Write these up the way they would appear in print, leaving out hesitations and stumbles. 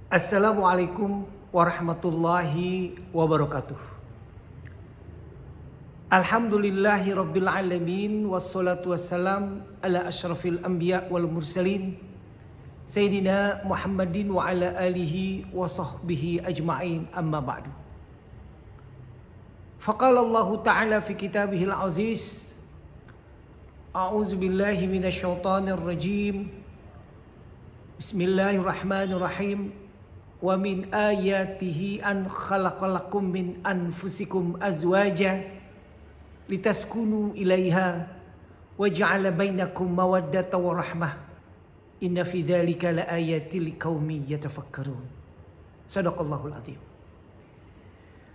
Assalamualaikum warahmatullahi wabarakatuh. Alhamdulillahi rabbil alamin, wassalatu wassalam ala asyrafil anbiya wal mursalin Sayyidina Muhammadin wa ala alihi wa sahbihi ajma'in, amma ba'du. Faqala Allah ta'ala fi kitabihil aziz, a'udzu billahi minasyaitonir rajim. Bismillahirrahmanirrahim. Wa min ayatihi an khalaqalakum min anfusikum azwaja litaskunu ilaiha wa ja'ala bainakum mawaddatan wa rahmah. Inna fi dzalika laayatil liqaumin yatafakkarun. Shadaqallahul azim.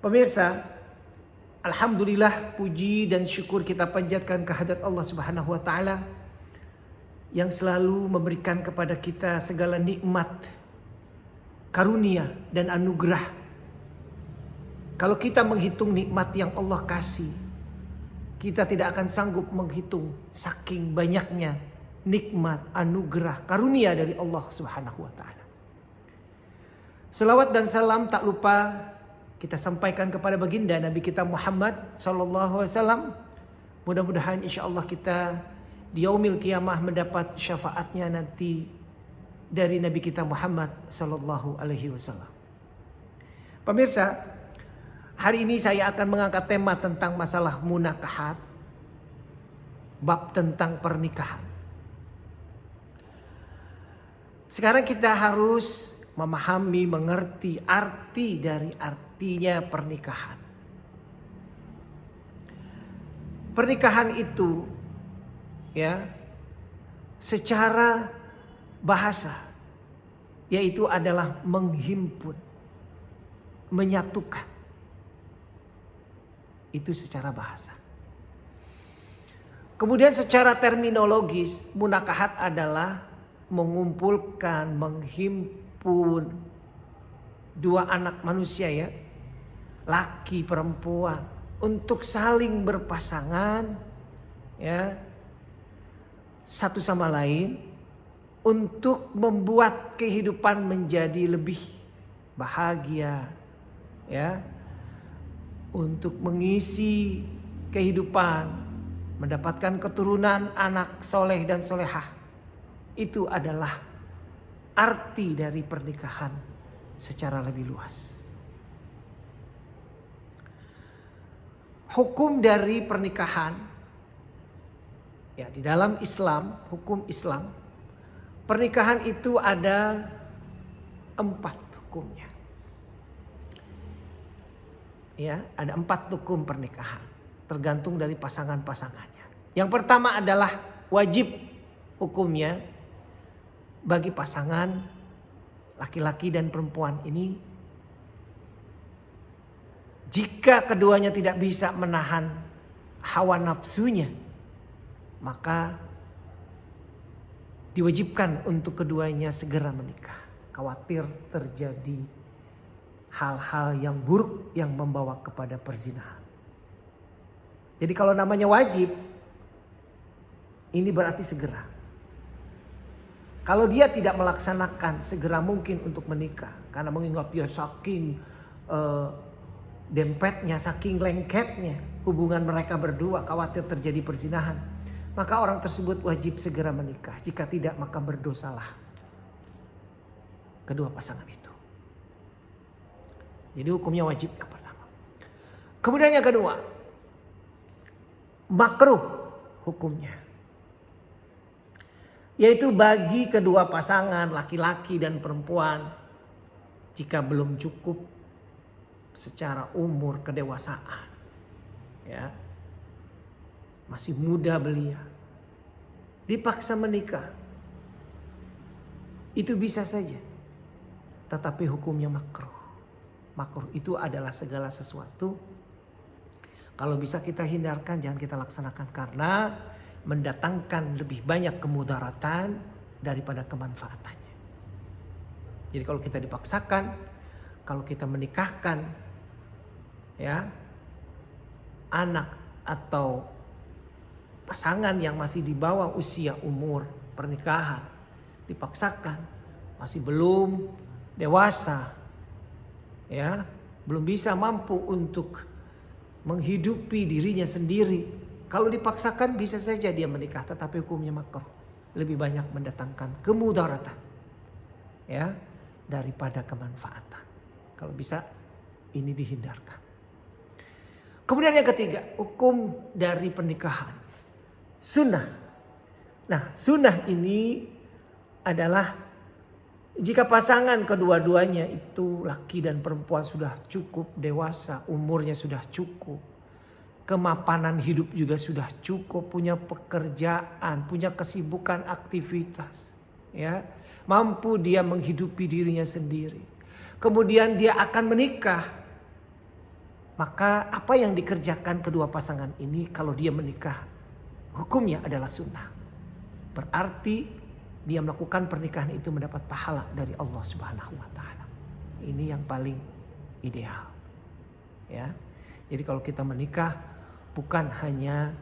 Pemirsa, alhamdulillah, puji dan syukur kita panjatkan kehadirat Allah Subhanahu wa taala yang selalu memberikan kepada kita segala nikmat, karunia dan anugerah. Kalau kita menghitung nikmat yang Allah kasih, kita tidak akan sanggup menghitung saking banyaknya nikmat, anugerah, karunia dari Allah Subhanahu wa taala. Selawat dan salam tak lupa kita sampaikan kepada baginda Nabi kita Muhammad sallallahu alaihi wasallam. Mudah-mudahan insyaallah kita di yaumil qiyamah mendapat syafaatnya nanti dari Nabi kita Muhammad sallallahu alaihi wasallam. Pemirsa, hari ini saya akan mengangkat tema tentang masalah munakahat, bab tentang pernikahan. Sekarang kita harus memahami, mengerti arti dari artinya pernikahan. Pernikahan itu ya secara bahasa yaitu adalah menghimpun, menyatukan. Itu secara bahasa. Kemudian secara terminologis, munakahat adalah mengumpulkan, menghimpun dua anak manusia ya, laki perempuan, untuk saling berpasangan ya, satu sama lain, untuk membuat kehidupan menjadi lebih bahagia ya, untuk mengisi kehidupan, mendapatkan keturunan, anak soleh dan solehah. Itu adalah arti dari pernikahan secara lebih luas. Hukum dari pernikahan ya, di dalam Islam, hukum Islam, pernikahan itu ada 4 hukumnya. Ya, ada 4 hukum pernikahan, tergantung dari pasangan-pasangannya. Yang pertama adalah wajib hukumnya bagi pasangan laki-laki dan perempuan ini, jika keduanya tidak bisa menahan hawa nafsunya, maka diwajibkan untuk keduanya segera menikah. Khawatir terjadi hal-hal yang buruk yang membawa kepada perzinahan. Jadi kalau namanya wajib, ini berarti segera. Kalau dia tidak melaksanakan segera mungkin untuk menikah, karena mengingat dia saking dempetnya, saking lengketnya hubungan mereka berdua, khawatir terjadi perzinahan, maka orang tersebut wajib segera menikah. Jika tidak, maka berdosalah kedua pasangan itu. Jadi hukumnya wajib yang pertama. Kemudian yang kedua, makruh hukumnya. Yaitu bagi kedua pasangan laki-laki dan perempuan, jika belum cukup secara umur kedewasaan, ya, masih muda belia, dipaksa menikah, itu bisa saja, tetapi hukumnya makruh. Makruh itu adalah segala sesuatu kalau bisa kita hindarkan, jangan kita laksanakan, karena mendatangkan lebih banyak kemudaratan daripada kemanfaatannya. Jadi kalau kita dipaksakan, kalau kita menikahkan ya anak atau pasangan yang masih di bawah usia umur pernikahan, dipaksakan, masih belum dewasa, ya, belum bisa mampu untuk menghidupi dirinya sendiri. Kalau dipaksakan bisa saja dia menikah, tetapi hukumnya makruh. Lebih banyak mendatangkan kemudaratan, ya, daripada kemanfaatan. Kalau bisa ini dihindarkan. Kemudian yang ketiga, hukum dari pernikahan. Sunnah. Nah, sunnah ini adalah jika pasangan kedua-duanya itu laki dan perempuan sudah cukup dewasa, umurnya sudah cukup, kemapanan hidup juga sudah cukup, punya pekerjaan, punya kesibukan aktivitas, ya, mampu dia menghidupi dirinya sendiri. Kemudian dia akan menikah. Maka apa yang dikerjakan kedua pasangan ini kalau dia menikah, hukumnya adalah sunnah. Berarti dia melakukan pernikahan itu mendapat pahala dari Allah Subhanahu wa taala. Ini yang paling ideal. Ya. Jadi kalau kita menikah bukan hanya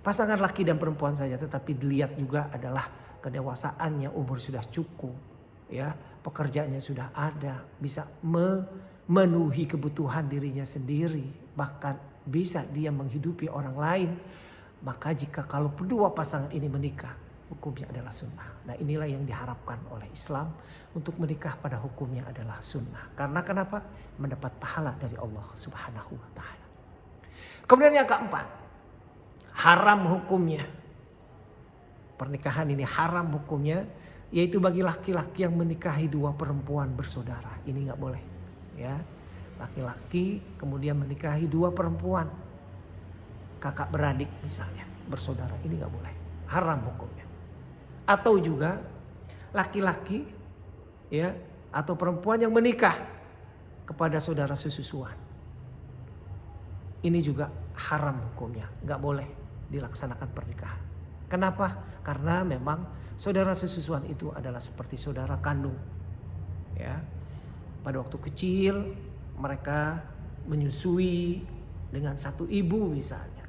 pasangan laki dan perempuan saja, tetapi dilihat juga adalah kedewasaannya, umur sudah cukup, ya, pekerjaannya sudah ada, bisa memenuhi kebutuhan dirinya sendiri, bahkan bisa dia menghidupi orang lain. Maka jika kalau kedua pasangan ini menikah, hukumnya adalah sunnah. Nah, inilah yang diharapkan oleh Islam, untuk menikah pada hukumnya adalah sunnah. Karena kenapa? Mendapat pahala dari Allah Subhanahu wa taala. Kemudian yang keempat, haram hukumnya. Pernikahan ini haram hukumnya, yaitu bagi laki-laki yang menikahi dua perempuan bersaudara. Ini nggak boleh, ya. Laki-laki kemudian menikahi dua perempuan, kakak beradik misalnya, bersaudara, ini nggak boleh, haram hukumnya. Atau juga laki-laki, ya, atau perempuan yang menikah kepada saudara sesusuan, ini juga haram hukumnya, nggak boleh dilaksanakan pernikahan. Kenapa? Karena memang saudara sesusuan itu adalah seperti saudara kandung, ya. Pada waktu kecil mereka menyusui dengan satu ibu misalnya.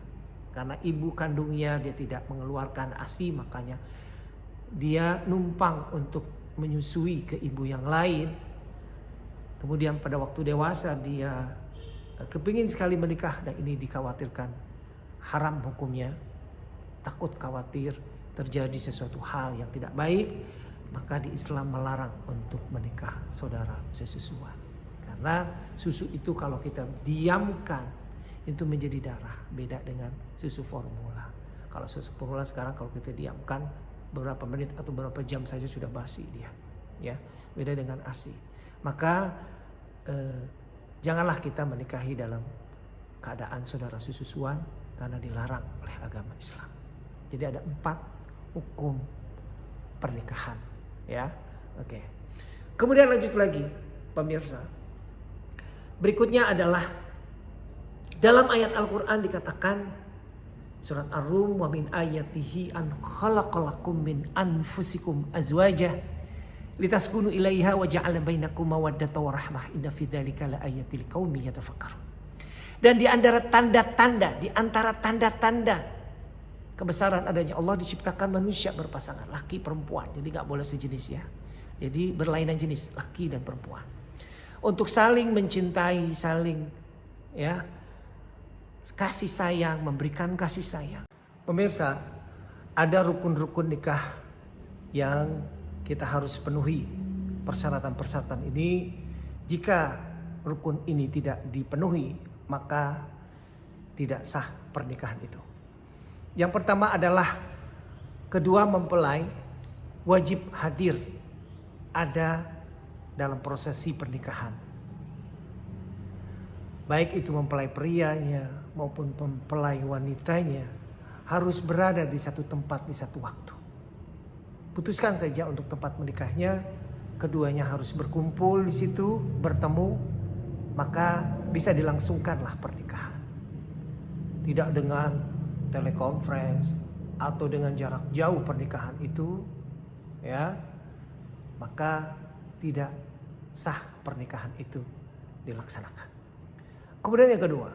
Karena ibu kandungnya dia tidak mengeluarkan ASI, makanya dia numpang untuk menyusui ke ibu yang lain. Kemudian pada waktu dewasa dia kepingin sekali menikah, dan ini dikhawatirkan haram hukumnya. Takut khawatir terjadi sesuatu hal yang tidak baik, maka di Islam melarang untuk menikah saudara sesusuan. Karena susu itu kalau kita diamkan itu menjadi darah, beda dengan susu formula. Kalau susu formula sekarang kalau kita diamkan beberapa menit atau beberapa jam saja sudah basi dia, ya, beda dengan ASI. Maka janganlah kita menikahi dalam keadaan saudara sesusuan, karena dilarang oleh agama Islam. Jadi ada 4 hukum pernikahan, ya. Oke. Kemudian lanjut lagi, pemirsa. Berikutnya adalah dalam ayat Al-Quran dikatakan, surat Ar-Rum, wa min ayatihi an khalaqalakum min anfusikum azwajah litaskunu ilaiha wa ja'ala bainakum mawaddatan wa rahmah inna fi dzalika laayatil liqaumin yatafakkarun. Dan di antara tanda-tanda kebesaran adanya Allah, diciptakan manusia berpasangan, laki perempuan. Jadi gak boleh sejenis, ya. Jadi berlainan jenis, laki dan perempuan. Untuk saling mencintai, saling, ya, kasih sayang, memberikan kasih sayang. Pemirsa, ada rukun-rukun nikah yang kita harus penuhi. Persyaratan-persyaratan ini, jika rukun ini tidak dipenuhi, maka tidak sah pernikahan itu. Yang pertama adalah kedua mempelai wajib hadir ada dalam prosesi pernikahan. Baik itu mempelai prianya maupun mempelai wanitanya harus berada di satu tempat di satu waktu. Putuskan saja untuk tempat menikahnya, keduanya harus berkumpul di situ, bertemu, maka bisa dilangsungkanlah pernikahan. Tidak dengan telekonferensi atau dengan jarak jauh pernikahan itu, ya, maka tidak sah pernikahan itu dilaksanakan. Kemudian yang kedua,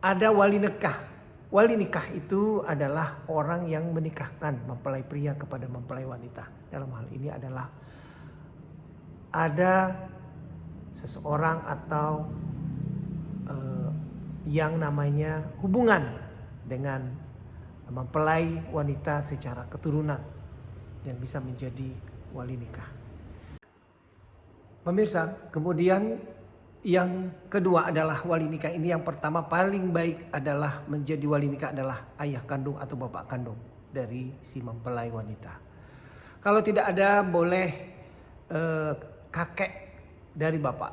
ada wali nikah. Wali nikah itu adalah orang yang menikahkan mempelai pria kepada mempelai wanita. Dalam hal ini adalah ada seseorang atau yang namanya hubungan dengan mempelai wanita secara keturunan yang bisa menjadi wali nikah. Pemirsa, kemudian yang kedua adalah wali nikah ini, yang pertama paling baik adalah menjadi wali nikah adalah ayah kandung atau bapak kandung dari si mempelai wanita. Kalau tidak ada boleh kakek dari bapak,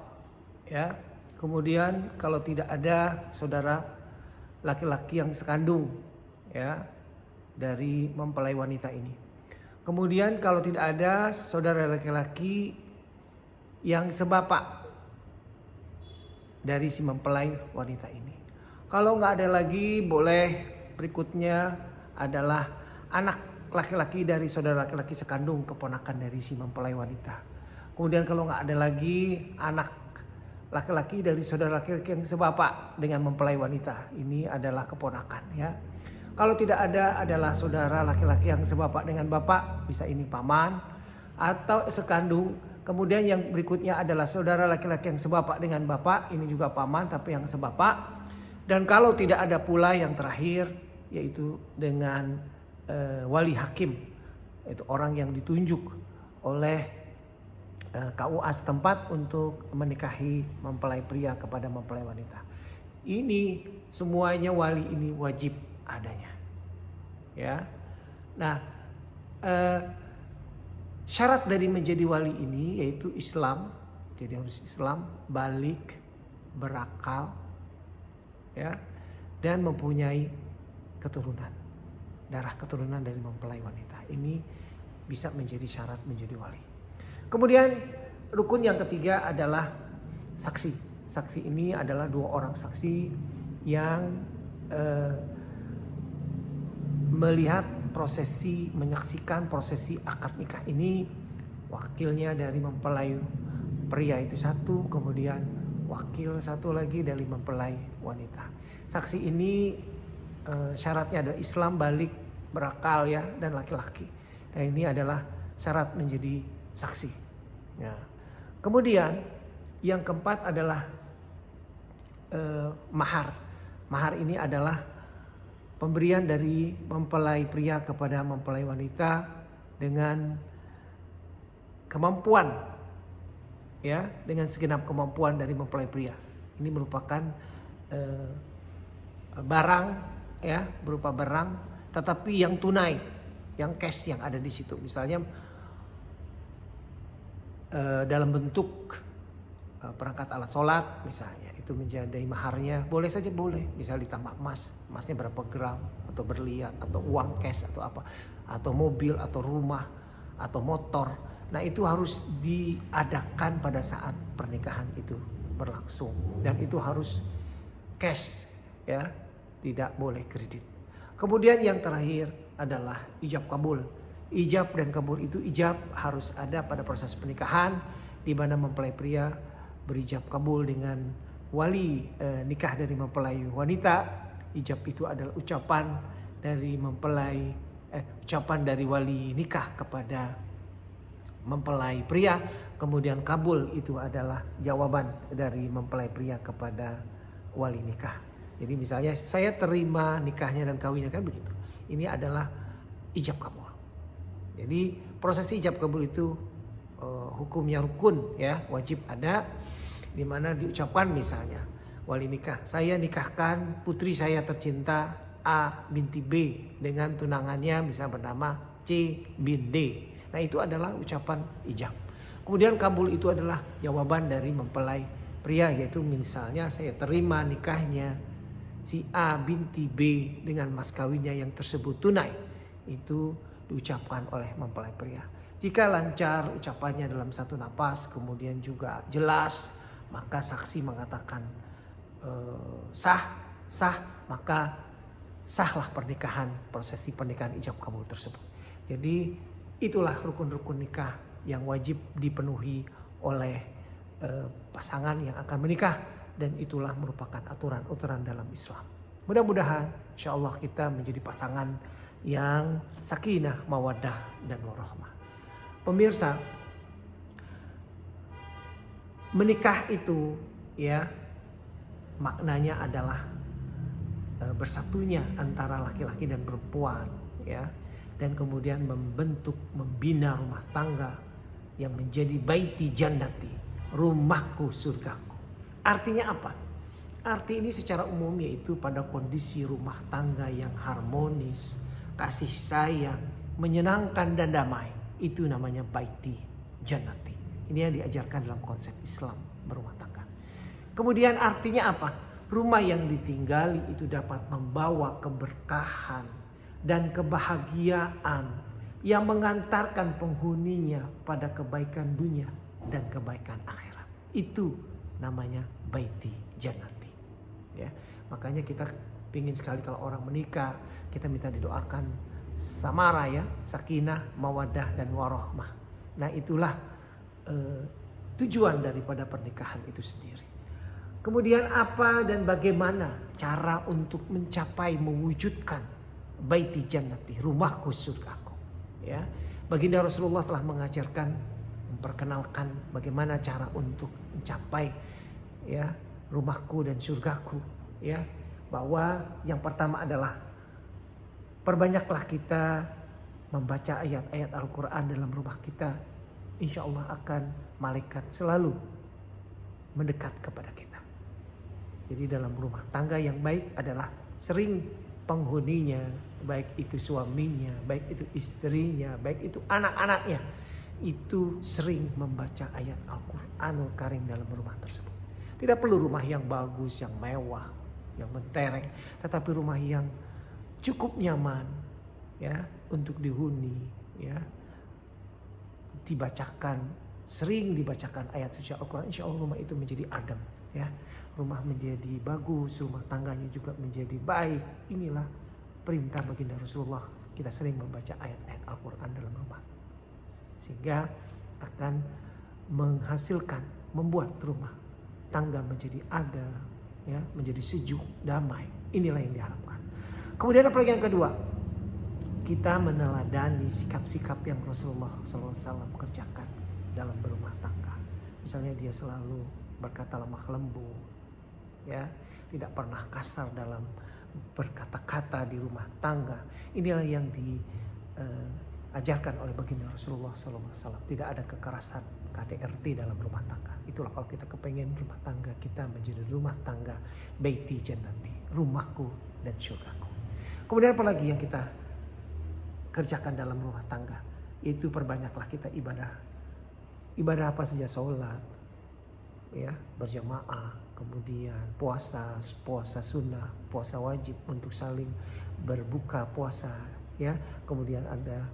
ya. Kemudian kalau tidak ada saudara laki-laki yang sekandung, ya, dari mempelai wanita ini. Kemudian kalau tidak ada saudara laki-laki yang sebapak dari si mempelai wanita ini. Kalau nggak ada lagi, boleh berikutnya adalah anak laki-laki dari saudara laki-laki sekandung, keponakan dari si mempelai wanita. Kemudian kalau nggak ada lagi, anak laki-laki dari saudara laki-laki yang sebapak dengan mempelai wanita. Ini adalah keponakan, ya. Kalau tidak ada adalah saudara laki-laki yang sebapak dengan bapak, bisa ini paman atau sekandung. Kemudian yang berikutnya adalah saudara laki-laki yang sebapak dengan bapak, ini juga paman tapi yang sebapak. Dan kalau tidak ada pula yang terakhir, yaitu dengan wali hakim, itu orang yang ditunjuk oleh KUA setempat untuk menikahi mempelai pria kepada mempelai wanita. Ini semuanya wali ini wajib adanya, ya. Nah, syarat dari menjadi wali ini yaitu Islam, jadi harus Islam, balik, berakal, ya, dan mempunyai keturunan, darah keturunan dari mempelai wanita. Ini bisa menjadi syarat menjadi wali. Kemudian rukun yang ketiga adalah saksi. Saksi ini adalah 2 orang saksi yang melihat prosesi, menyaksikan prosesi akad nikah ini. Wakilnya dari mempelai pria itu 1, kemudian wakil 1 lagi dari mempelai wanita. Saksi ini syaratnya adalah Islam, balik, berakal, ya, dan laki-laki. Nah, ini adalah syarat menjadi saksi, ya. Kemudian yang keempat adalah mahar. Mahar ini adalah pemberian dari mempelai pria kepada mempelai wanita dengan kemampuan, ya, dengan segenap kemampuan dari mempelai pria. Ini merupakan barang, ya, berupa barang, tetapi yang tunai, yang cash yang ada di situ. Misalnya dalam bentuk perangkat alat sholat misalnya, itu menjadi maharnya, boleh saja, boleh. Misal ditambah emas, emasnya berapa gram, atau berlian, atau uang cash, atau apa, atau mobil, atau rumah, atau motor. Nah, itu harus diadakan pada saat pernikahan itu berlangsung, dan itu harus cash, ya, tidak boleh kredit. Kemudian yang terakhir adalah ijab kabul. Ijab dan kabul itu, ijab harus ada pada proses pernikahan, di mana mempelai pria berijab kabul dengan wali nikah dari mempelai wanita. Ijab itu adalah ucapan dari ucapan dari wali nikah kepada mempelai pria. Kemudian kabul itu adalah jawaban dari mempelai pria kepada wali nikah. Jadi misalnya saya terima nikahnya dan kawinnya, kan begitu. Ini adalah ijab kabul. Jadi proses ijab kabul itu hukumnya rukun, ya, wajib ada, di mana diucapkan misalnya wali nikah, saya nikahkan putri saya tercinta A binti B dengan tunangannya misal bernama C bin D. Nah, itu adalah ucapan ijab. Kemudian kabul itu adalah jawaban dari mempelai pria, yaitu misalnya saya terima nikahnya si A binti B dengan mas kawinnya yang tersebut tunai. Itu diucapkan oleh mempelai pria. Jika lancar ucapannya dalam satu napas, kemudian juga jelas, maka saksi mengatakan sah, maka sahlah pernikahan, prosesi pernikahan ijab kabul tersebut. Jadi itulah rukun-rukun nikah yang wajib dipenuhi oleh pasangan yang akan menikah, dan itulah merupakan aturan-aturan dalam Islam. Mudah-mudahan insyaallah kita menjadi pasangan yang sakinah, mawaddah, dan warahmah. Pemirsa, Menikah itu ya maknanya adalah bersatunya antara laki-laki dan perempuan ya, dan kemudian membina rumah tangga yang menjadi baiti jannati, rumahku surgaku. Artinya apa? Arti ini secara umum yaitu pada kondisi rumah tangga yang harmonis, kasih sayang, menyenangkan dan damai. Itu namanya baiti jannati. Ini yang diajarkan dalam konsep Islam berumah tangga. Kemudian artinya apa? Rumah yang ditinggali itu dapat membawa keberkahan dan kebahagiaan yang mengantarkan penghuninya pada kebaikan dunia dan kebaikan akhirat. Itu namanya baiti jannati. Ya, makanya kita pingin sekali kalau orang menikah, kita minta didoakan samara ya, sakinah, mawaddah dan warahmah. Nah itulah tujuan daripada pernikahan itu sendiri. Kemudian apa dan bagaimana cara untuk mencapai mewujudkan baiti jannati, rumahku surgaku. Ya, baginda Rasulullah telah mengajarkan, memperkenalkan bagaimana cara untuk mencapai ya rumahku dan surgaku ya, bahwa yang pertama adalah perbanyaklah kita membaca ayat-ayat Al-Quran dalam rumah kita. Insya Allah akan malaikat selalu mendekat kepada kita. Jadi dalam rumah tangga yang baik adalah sering penghuninya, baik itu suaminya, baik itu istrinya, baik itu anak-anaknya, itu sering membaca ayat Al-Quranul Karim dalam rumah tersebut. Tidak perlu rumah yang bagus, yang mewah, yang mentereng, tetapi rumah yang cukup nyaman ya untuk dihuni ya. Sering dibacakan ayat suci Al-Quran, insya Allah rumah itu menjadi adem ya. Rumah menjadi bagus, rumah tangganya juga menjadi baik. Inilah perintah baginda Rasulullah, kita sering membaca ayat-ayat Al-Quran dalam rumah, sehingga akan menghasilkan, membuat rumah tangga menjadi ada ya, menjadi sejuk, damai. Inilah yang diharapkan. Kemudian apalagi yang kedua, kita meneladani sikap-sikap yang Rasulullah SAW kerjakan dalam berumah tangga. Misalnya dia selalu berkata lemah lembut ya, tidak pernah kasar dalam berkata-kata di rumah tangga. Inilah yang diajarkan oleh baginda Rasulullah SAW. Tidak ada kekerasan, KDRT dalam rumah tangga. Itulah kalau kita kepengen rumah tangga kita menjadi rumah tangga baiti jannati, rumahku dan surgaku. Kemudian apalagi yang kita kerjakan dalam rumah tangga, yaitu perbanyaklah kita ibadah. Ibadah apa saja, sholat ya, berjamaah, kemudian puasa sunnah, puasa wajib untuk saling berbuka puasa ya, kemudian ada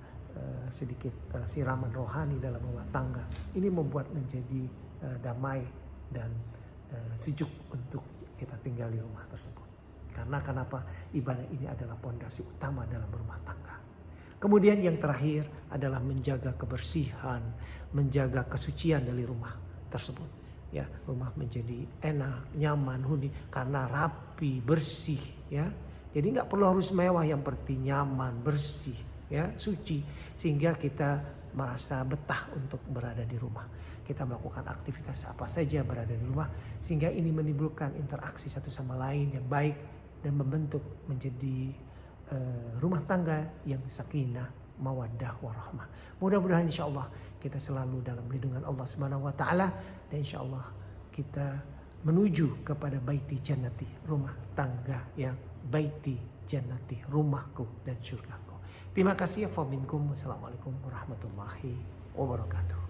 sedikit siraman rohani dalam rumah tangga. Ini membuat menjadi damai dan sejuk untuk kita tinggal di rumah tersebut. Karena kenapa? Ibadah ini adalah pondasi utama dalam rumah tangga. Kemudian yang terakhir adalah menjaga kebersihan, menjaga kesucian dari rumah tersebut. Ya, rumah menjadi enak, nyaman, huni karena rapi, bersih ya. Jadi nggak perlu harus mewah, yang penting nyaman, bersih ya, suci, sehingga kita merasa betah untuk berada di rumah. Kita melakukan aktivitas apa saja berada di rumah, sehingga ini menimbulkan interaksi satu sama lain yang baik dan membentuk menjadi rumah tangga yang sakinah, mawaddah, warahmah. Mudah-mudahan insya Allah kita selalu dalam lindungan Allah Subhanahu wa taala, dan insya Allah kita menuju kepada baiti jannati, rumah tangga yang baiti jannati, rumahku dan surgaku. Terima kasih. Assalamualaikum warahmatullahi wabarakatuh.